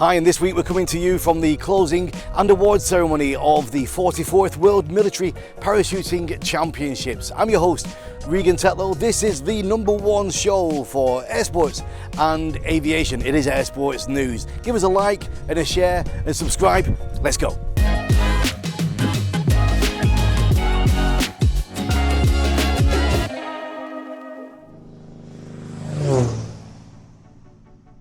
Hi, and this week we're coming to you from the closing and awards ceremony of the 44th World Military Parachuting Championships. I'm your host, Regan Tetlow. This is the #1 show for air sports and aviation. It is Air Sports News. Give us a like and a share and subscribe. Let's go.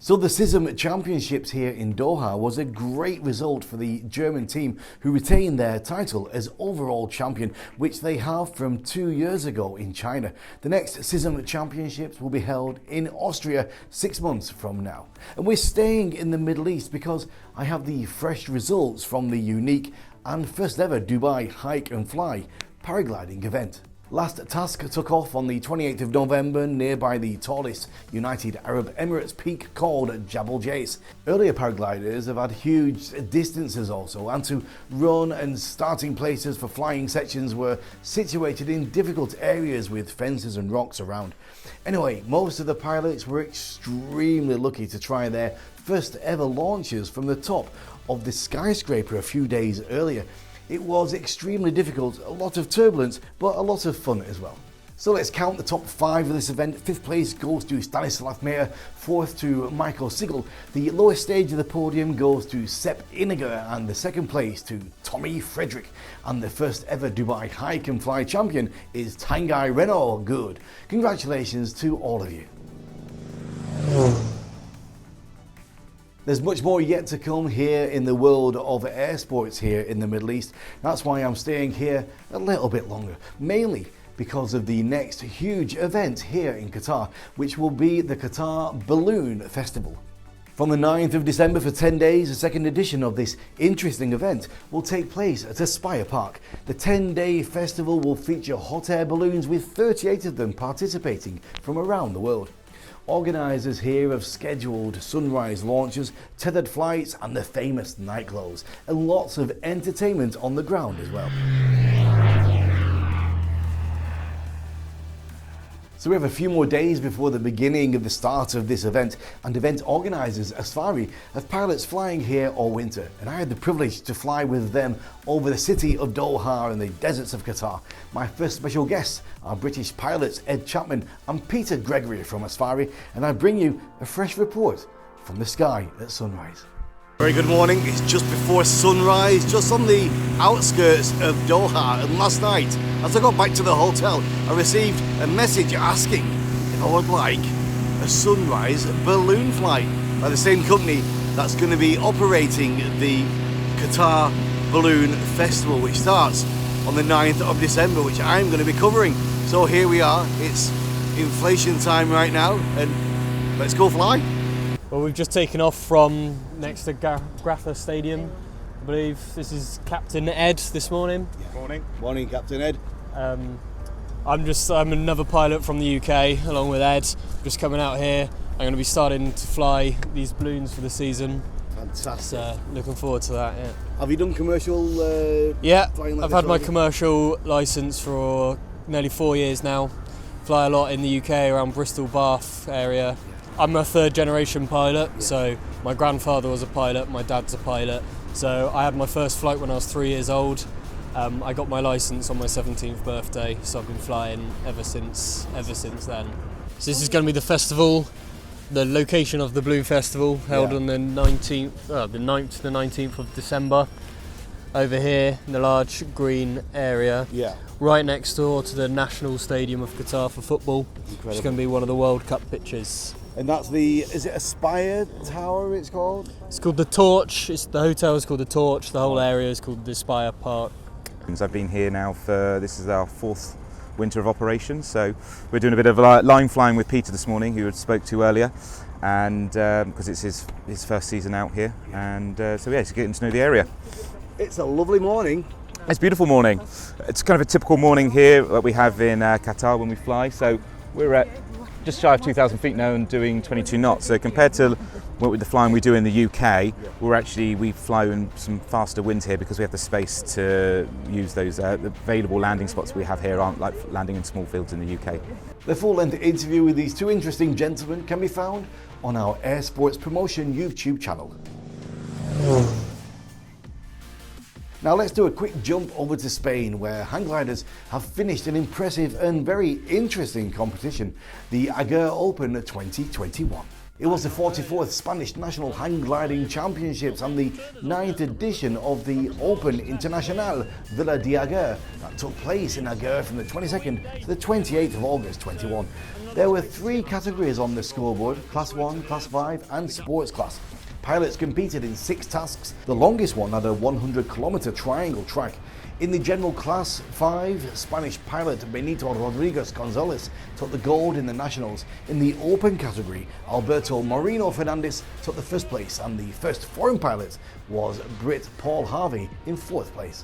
So the CISM Championships here in Doha was a great result for the German team, who retained their title as overall champion, which they have from 2 years ago in China. The next CISM Championships will be held in Austria 6 months from now. And we're staying in the Middle East because I have the fresh results from the unique and first ever Dubai Hike and Fly paragliding event. Last task took off on the 28th of November nearby the tallest United Arab Emirates peak called Jabal Jais. Earlier paragliders have had huge distances also, and to run and starting places for flying sections were situated in difficult areas with fences and rocks around. Anyway, most of the pilots were extremely lucky to try their first ever launches from the top of the skyscraper a few days earlier. It was extremely difficult, a lot of turbulence, but a lot of fun as well. So let's count the top 5 of this event. 5th place goes to Stanislav Meyer, 4th to Michael Sigel. The lowest stage of the podium goes to Sepp Iniger, and the 2nd place to Tommy Frederick. And the first ever Dubai Hike and Fly champion is Tanguy Renault. Good. Congratulations to all of you. There's much more yet to come here in the world of air sports here in the Middle East. That's why I'm staying here a little bit longer, mainly because of the next huge event here in Qatar, which will be the Qatar Balloon Festival. From the 9th of December for 10 days, the second edition of this interesting event will take place at Aspire Park. The 10-day festival will feature hot air balloons with 38 of them participating from around the world. Organisers here have scheduled sunrise launches, tethered flights and the famous night glows, and lots of entertainment on the ground as well. So we have a few more days before the beginning of the start of this event, and event organisers Asfari have pilots flying here all winter, and I had the privilege to fly with them over the city of Doha and the deserts of Qatar. My first special guests are British pilots Ed Chapman and Peter Gregory from Asfari, and I bring you a fresh report from the sky at sunrise. Very good morning. It's just before sunrise, just on the outskirts of Doha, and last night as I got back to the hotel I received a message asking if I would like a sunrise balloon flight by the same company that's going to be operating the Qatar Balloon Festival, which starts on the 9th of December, which I'm going to be covering. So here we are, it's inflation time right now, and let's go fly. Well, we've just taken off from next to Graffa Stadium. I believe this is Captain Ed this morning. Morning. Morning, Captain Ed. I'm another pilot from the UK along with Ed. Just coming out here. I'm going to be starting to fly these balloons for the season. Fantastic. So looking forward to that. Yeah. Have you done commercial flying like I've had my commercial licence for nearly 4 years now. Fly a lot in the UK around Bristol, Bath area. I'm a 3rd generation pilot, so my grandfather was a pilot, my dad's a pilot. So I had my first flight when I was 3 years old. I got my licence on my 17th birthday, so I've been flying ever since then. So this is going to be the festival, the location of the Balloon Festival, held on the 9th to the 19th of December, over here in the large green area. Yeah. Right next door to the National Stadium of Qatar for football. Incredible. Which is going to be one of the World Cup pitches. And that's is it Aspire Tower it's called? It's called the Torch. The hotel is called the Torch. The whole area is called the Aspire Park. I've been here now this is our 4th winter of operations, so we're doing a bit of line flying with Peter this morning, who I spoke to earlier, and because it's his first season out here, and he's getting to know the area. It's a lovely morning. It's a beautiful morning. It's kind of a typical morning here that we have in Qatar when we fly, so we're at just shy of 2,000 feet now and doing 22 knots. So compared to with the flying we do in the UK, we fly in some faster winds here because we have the space to use those available landing spots we have here aren't like landing in small fields in the UK. The full-length interview with these two interesting gentlemen can be found on our Air Sports Promotion YouTube channel. Now let's do a quick jump over to Spain, where hang gliders have finished an impressive and very interesting competition, the Ager Open 2021. It was the 44th Spanish National Hang Gliding Championships and the 9th edition of the Open Internacional Villa de Ager that took place in Ager from the 22nd to the 28th of August 21. There were 3 categories on the scoreboard: Class 1, Class 5 and Sports Class. Pilots competed in 6 tasks. The longest one had a 100-kilometer triangle track. In the general class 5, Spanish pilot Benito Rodriguez Gonzalez took the gold in the nationals. In the open category, Alberto Moreno Fernandez took the first place, and the first foreign pilot was Brit Paul Harvey in 4th place.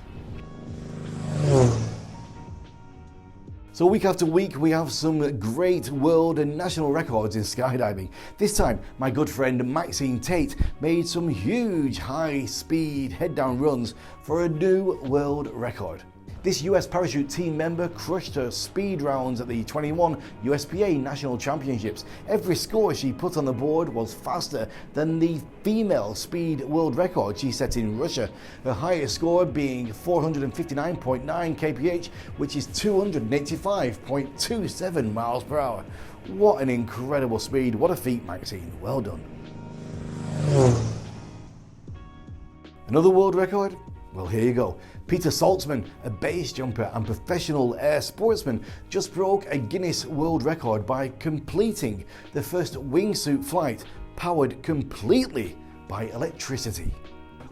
So week after week we have some great world and national records in skydiving. This time my good friend Maxine Tate made some huge high speed head down runs for a new world record. This US parachute team member crushed her speed rounds at the 21 USPA National Championships. Every score she put on the board was faster than the female speed world record she set in Russia. Her highest score being 459.9 kph, which is 285.27 miles per hour. What an incredible speed. What a feat, Maxine. Well done. Another world record? Well, here you go. Peter Saltzman, a base jumper and professional air sportsman, just broke a Guinness World Record by completing the first wingsuit flight powered completely by electricity.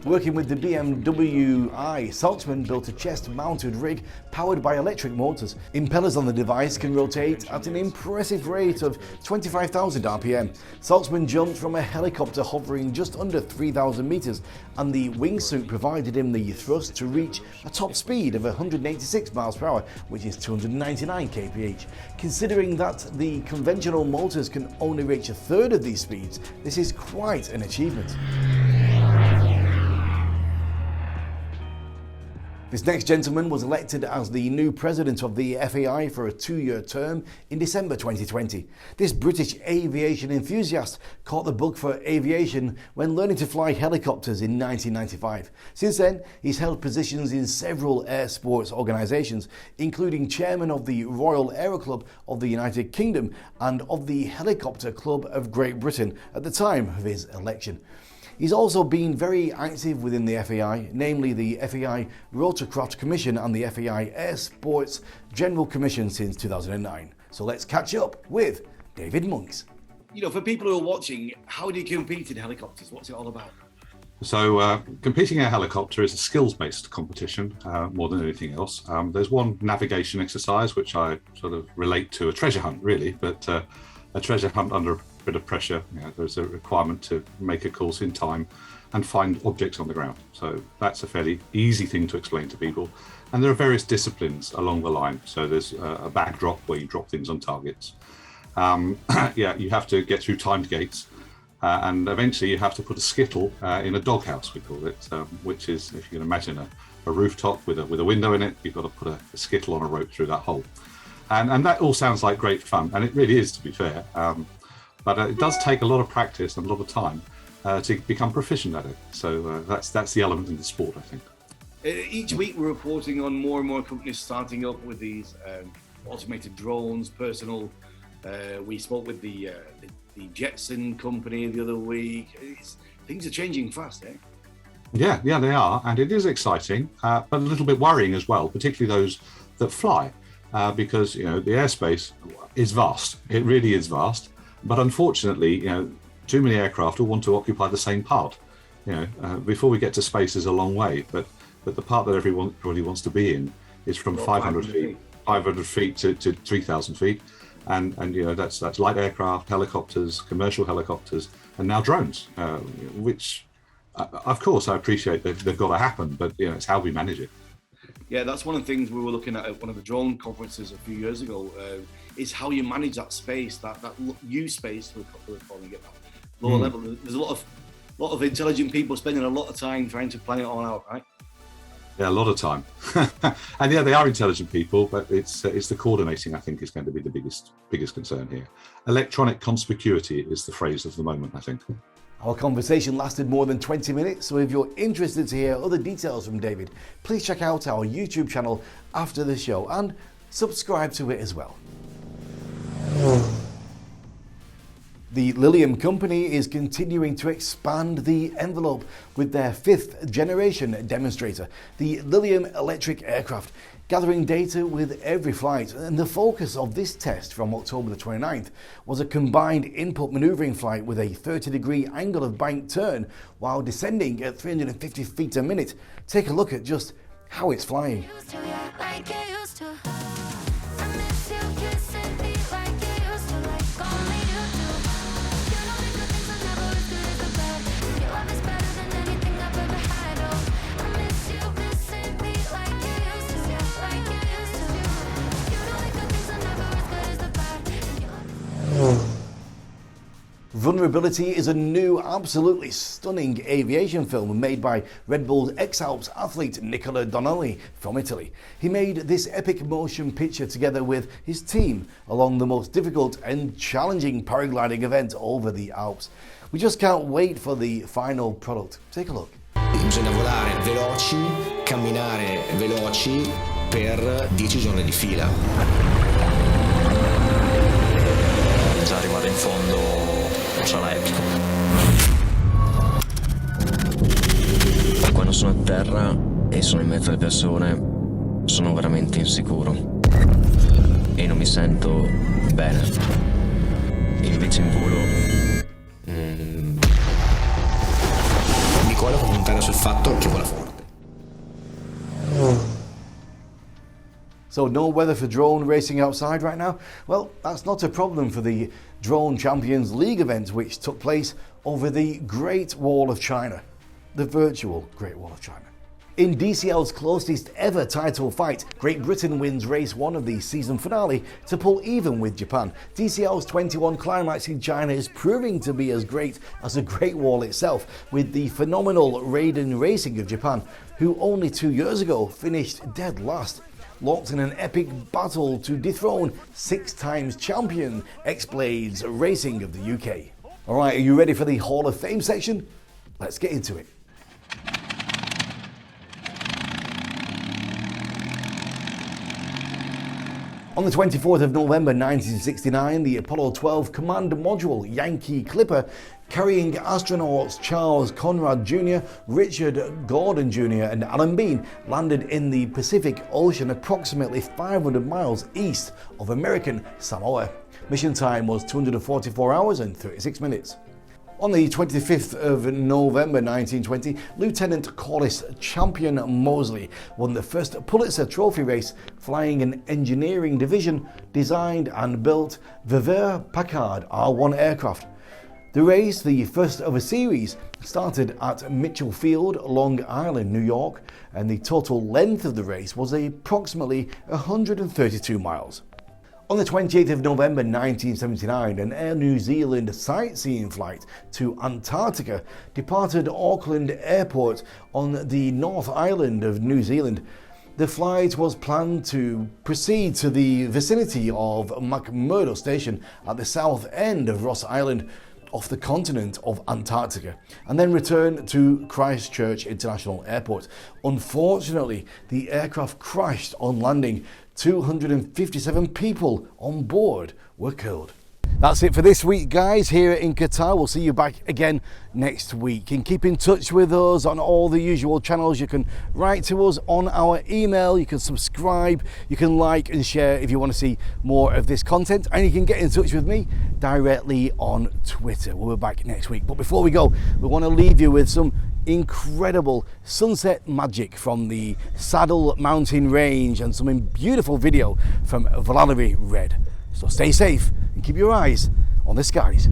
Working with the BMW i, Saltzman built a chest-mounted rig powered by electric motors. Impellers on the device can rotate at an impressive rate of 25,000 RPM. Saltzman jumped from a helicopter hovering just under 3,000 meters, and the wingsuit provided him the thrust to reach a top speed of 186 miles per hour, which is 299 kph. Considering that the conventional motors can only reach a third of these speeds, this is quite an achievement. This next gentleman was elected as the new president of the FAI for a 2-year term in December 2020. This British aviation enthusiast caught the bug for aviation when learning to fly helicopters in 1995. Since then, he's held positions in several air sports organisations, including chairman of the Royal Aero Club of the United Kingdom and of the Helicopter Club of Great Britain at the time of his election. He's also been very active within the FAI, namely the FAI Rotorcraft Commission and the FAI Air Sports General Commission since 2009. So let's catch up with David Monks. You know, for people who are watching, how do you compete in helicopters? What's it all about? So competing in a helicopter is a skills-based competition more than anything else. There's one navigation exercise which I sort of relate to a treasure hunt, really, but a treasure hunt under a bit of pressure. You know, there's a requirement to make a course in time and find objects on the ground. So that's a fairly easy thing to explain to people. And there are various disciplines along the line. So there's a bag drop where you drop things on targets. You have to get through timed gates. And eventually you have to put a skittle in a doghouse, we call it, which is, if you can imagine, a rooftop with a window in it. You've got to put a skittle on a rope through that hole. And that all sounds like great fun, and it really is, to be fair. But it does take a lot of practice and a lot of time to become proficient at it. So that's the element in the sport, I think. Each week we're reporting on more and more companies starting up with these automated drones, personal. We spoke with the Jetson company the other week. Things are changing fast, eh? Yeah, they are, and it is exciting, but a little bit worrying as well, particularly those that fly, because the airspace is vast. It really is vast. But unfortunately, too many aircraft all want to occupy the same part. Before we get to space is a long way, but the part that everybody wants to be in is from 500 feet to 3,000 feet, and that's light aircraft, helicopters, commercial helicopters, and now drones, which, of course, I appreciate they've got to happen, but it's how we manage it. Yeah, that's one of the things we were looking at one of the drone conferences a few years ago, is how you manage that space, that U space, we're calling it, that lower level. There's a lot of intelligent people spending a lot of time trying to plan it all out, right? Yeah, a lot of time. And yeah, they are intelligent people, but it's the coordinating, I think, is going to be the biggest concern here. Electronic conspicuity is the phrase of the moment, I think. Our conversation lasted more than 20 minutes, so if you're interested to hear other details from David, please check out our YouTube channel after the show and subscribe to it as well. The Lilium company is continuing to expand the envelope with their 5th generation demonstrator, the Lilium electric aircraft, gathering data with every flight. And the focus of this test from October the 29th was a combined input maneuvering flight with a 30-degree angle of bank turn while descending at 350 feet a minute. Take a look at just how it's flying. Vulnerability is a new, absolutely stunning aviation film made by Red Bull's ex-Alps athlete Nicola Donnelly from Italy. He made this epic motion picture together with his team along the most difficult and challenging paragliding event over the Alps. We just can't wait for the final product. Take a look. Bisogna volare veloci, camminare veloci per 10 giorni di fila. Già arrivare in fondo sarà epico. Poi quando sono a terra e sono in mezzo alle persone sono veramente insicuro e non mi sento bene. Invece in volo Nicola può puntare sul fatto che vola forte. So no weather for drone racing outside right now? Well, that's not a problem for the Drone Champions League event which took place over the Great Wall of China, the virtual Great Wall of China. In DCL's closest ever title fight, Great Britain wins race 1 of the season finale to pull even with Japan. DCL's 21 climax in China is proving to be as great as the Great Wall itself, with the phenomenal Raiden Racing of Japan, who only 2 years ago finished dead last, locked in an epic battle to dethrone 6 times champion X-Blades Racing of the UK. Alright, are you ready for the Hall of Fame section? Let's get into it. On the 24th of November 1969, the Apollo 12 command module Yankee Clipper, carrying astronauts Charles Conrad Jr., Richard Gordon Jr. and Alan Bean, landed in the Pacific Ocean approximately 500 miles east of American Samoa. Mission time was 244 hours and 36 minutes. On the 25th of November 1920, Lieutenant Corliss Champion Moseley won the first Pulitzer Trophy race, flying an engineering division designed and built Viver-Packard R1 aircraft. The race, the first of a series, started at Mitchell Field, Long Island, New York, and the total length of the race was approximately 132 miles. On the 28th of November 1979, an Air New Zealand sightseeing flight to Antarctica departed Auckland Airport on the North Island of New Zealand. The flight was planned to proceed to the vicinity of McMurdo Station at the south end of Ross Island, off the continent of Antarctica, and then return to Christchurch International Airport. Unfortunately, the aircraft crashed on landing. 257 people on board were killed. That's it for this week, guys, here in Qatar. We'll see you back again next week. And keep in touch with us on all the usual channels. You can write to us on our email, you can subscribe, you can like and share if you want to see more of this content, and you can get in touch with me directly on Twitter. We'll be back next week. But before we go, we want to leave you with some incredible sunset magic from the Saddle Mountain Range and some beautiful video from Valerie Red. So stay safe and keep your eyes on the skies.